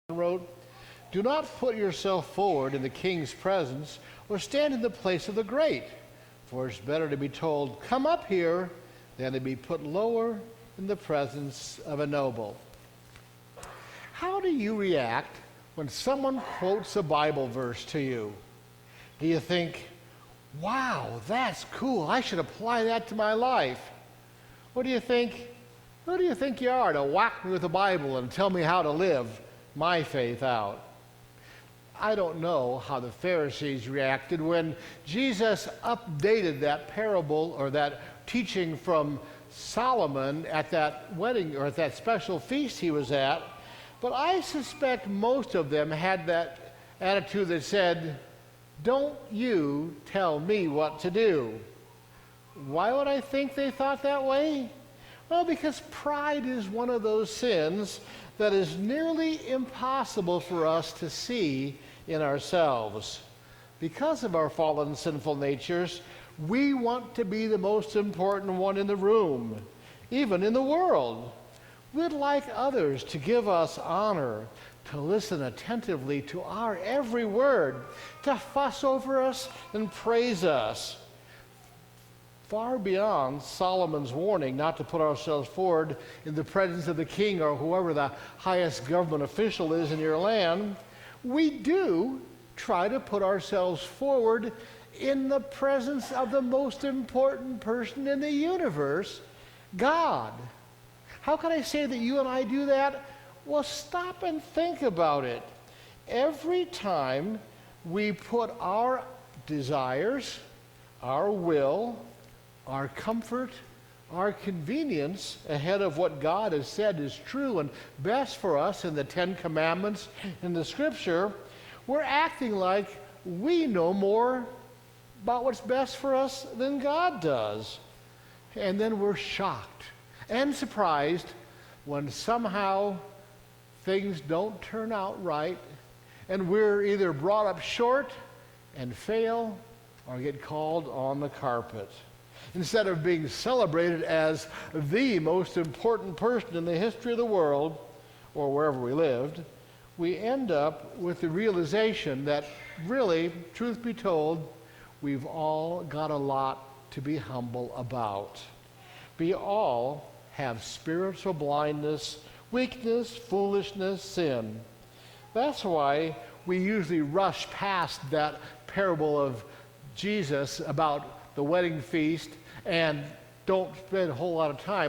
wrote, "Do not put yourself forward in the king's presence or stand in the place of the great, for it's better to be told, 'Come up here,' than to be put lower in the presence of a noble." How do you react when someone quotes a Bible verse to you? Do you think, "Wow, that's cool, I should apply that to my life"? Or do you think, "Who do you think you are to whack me with the Bible and tell me how to live my faith out"? I don't know how the Pharisees reacted when Jesus updated that parable or that teaching from Solomon at that wedding or at that special feast he was at, but I suspect most of them had that attitude that said, "Don't you tell me what to do." Why would I think they thought that way? Well, because pride is one of those sins that is nearly impossible for us to see in ourselves. Because of our fallen sinful natures, we want to be the most important one in the room, even in the world. We'd like others to give us honor, to listen attentively to our every word, to fuss over us and praise us. Far beyond Solomon's warning not to put ourselves forward in the presence of the king or whoever the highest government official is in your land, we do try to put ourselves forward in the presence of the most important person in the universe, God. How can I say that you and I do that? Well, stop and think about it. Every time we put our desires, our will, our comfort, our convenience ahead of what God has said is true and best for us in the Ten Commandments in the Scripture, we're acting like we know more about what's best for us than God does. And then we're shocked and surprised when somehow things don't turn out right and we're either brought up short and fail or get called on the carpet. Instead of being celebrated as the most important person in the history of the world, or wherever we lived, we end up with the realization that really, truth be told, we've all got a lot to be humble about. We all have spiritual blindness, weakness, foolishness, sin. That's why we usually rush past that parable of Jesus about the wedding feast and don't spend a whole lot of time